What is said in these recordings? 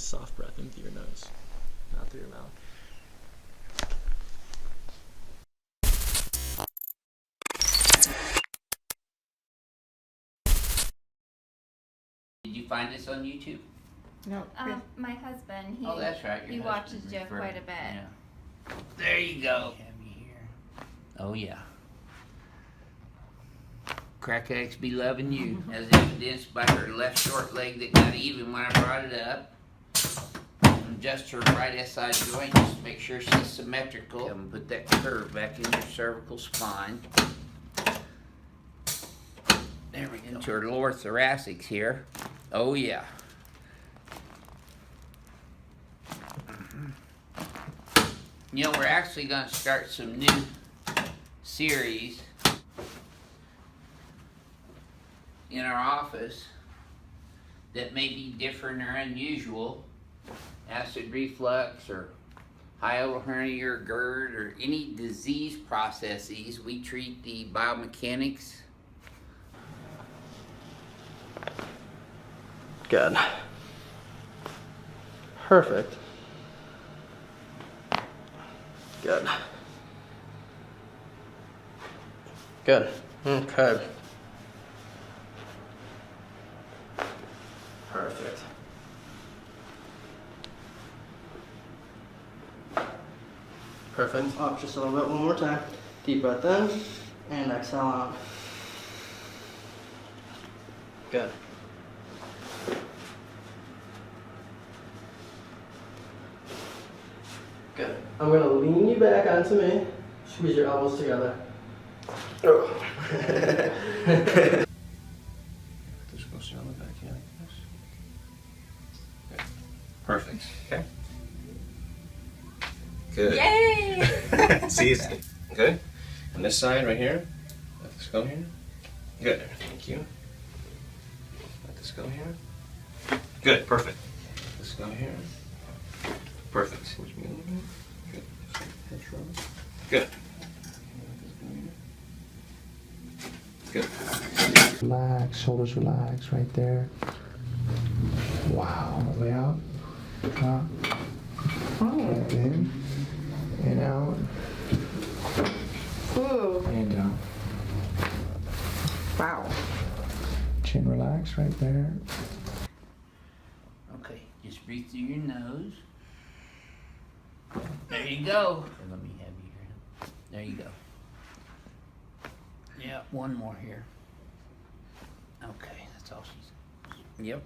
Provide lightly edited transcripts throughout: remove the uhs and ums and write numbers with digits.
nice soft breath in through your nose, not through your mouth. Did you find this on YouTube? No. My husband, Oh, that's right. he watches Joe quite a bit. Yeah. There you go. Have you here? Oh yeah. Crack eggs be loving you, as evidenced by her left short leg that got even when I brought it up. Adjust her right SI joint just to make sure she's symmetrical. And put that curve back in your cervical spine. There we go. Into her lower thoracics here. Oh yeah. You know, we're actually going to start some new series in our office that may be different or unusual. Acid reflux or hiatal hernia or GERD or any disease processes. We treat the biomechanics. Good. Perfect. Good. Good. Okay. Perfect. Perfect. Up just a little bit one more time. Deep breath in and exhale out. Good. Good. I'm going to lean you back onto me. Squeeze your elbows together. Just go sit on the back here like this. Good. Perfect. Okay. Good. Yay! See, good. On this side right here. Let this go here. Good. Thank you. Let this go here. Good. Perfect. Let this go here. Perfect. Switch me a little bit. Good. Good. Good. Relax, shoulders relax right there. Wow, all the way out. Up. And in. And out. Ooh. And down. Wow. Chin relax right there. Okay, just breathe through your nose. There you go. And let me have you here. There you go. Yeah, one more here. Okay, that's all she's. Yep.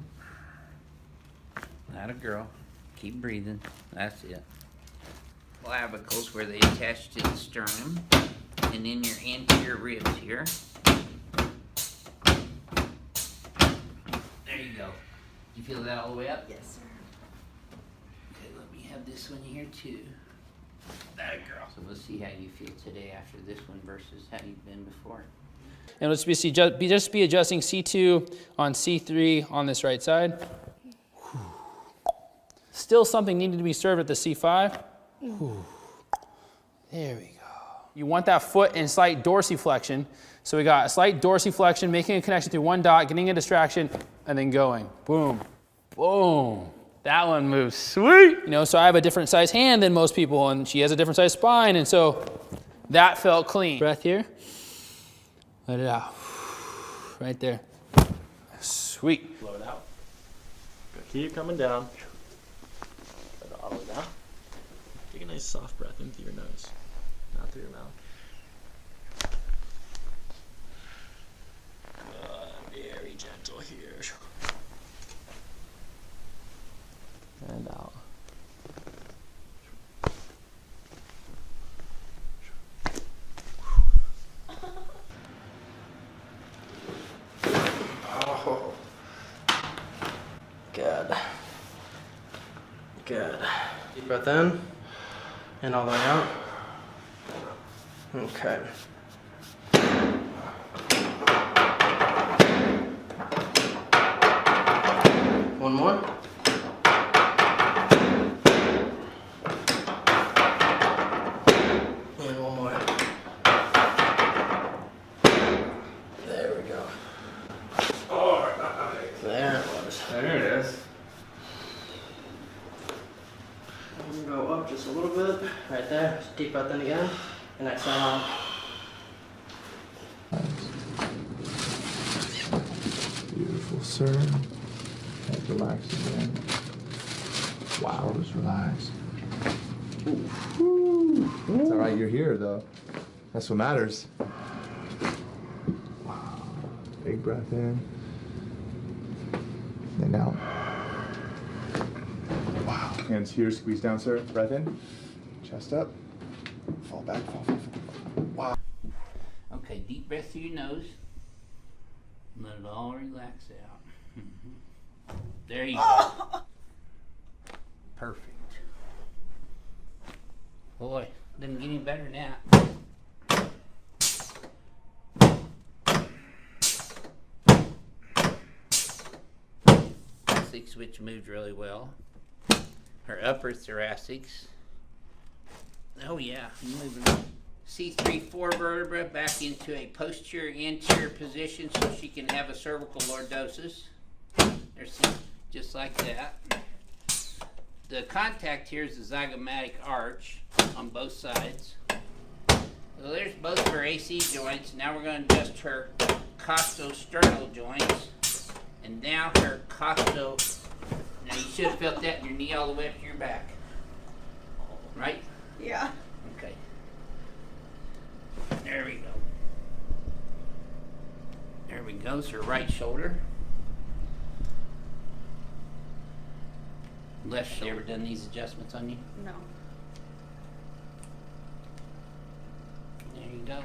Not a girl. Keep breathing. That's it. Clavicles where they attach to the sternum and in your anterior ribs here. There you go. You feel that all the way up? Yes, sir. Okay, let me have this one here too. That girl. So we'll see how you feel today after this one versus how you've been before. And let's just be adjusting C2 on C3 on this right side. Still something needed to be served at the C5. There we go. You want that foot in slight dorsiflexion. So we got a slight dorsiflexion, making a connection through one dot, getting a distraction, and then going. Boom, boom. That one moves sweet. You know, so I have a different size hand than most people, and she has a different size spine, and so that felt clean. Breath here. Let it out. Right there. Sweet. Blow it out. Good. Keep coming down. Let it all the way down. Take a nice soft breath in through your nose, not through your mouth. Very gentle here. And out. Oh. Good. Good. Deep breath in and all the way out. Okay. One more. And one more. There we go. All right. There it was. There it is. out just a little bit. Right there. Just deep breath in again. And exhale out. Beautiful, sir. Head relax again. Wow, just relax. Woo. It's all right, you're here though. That's what matters. Wow. Big breath in. And out. Wow. Hands here, squeeze down, sir. Breath in. Chest up. Fall back, fall. Wow. Okay, deep breath through your nose. Let it all relax out. There you go. Perfect. Boy, doesn't get any better than that. Thoracic switch moved really well. Her upper thoracics. Oh yeah, moving C3-4 vertebra back into a posterior anterior position so she can have a cervical lordosis. There's just like that. The contact here is the zygomatic arch on both sides. So there's both her AC joints. Now we're going to adjust her costosternal joints. And now her costo. Now you should have felt that in your knee all the way up to your back. Right? Yeah. Okay. There we go. There we go. So her right shoulder. Left shoulder. You ever done these adjustments on you? No. There you go.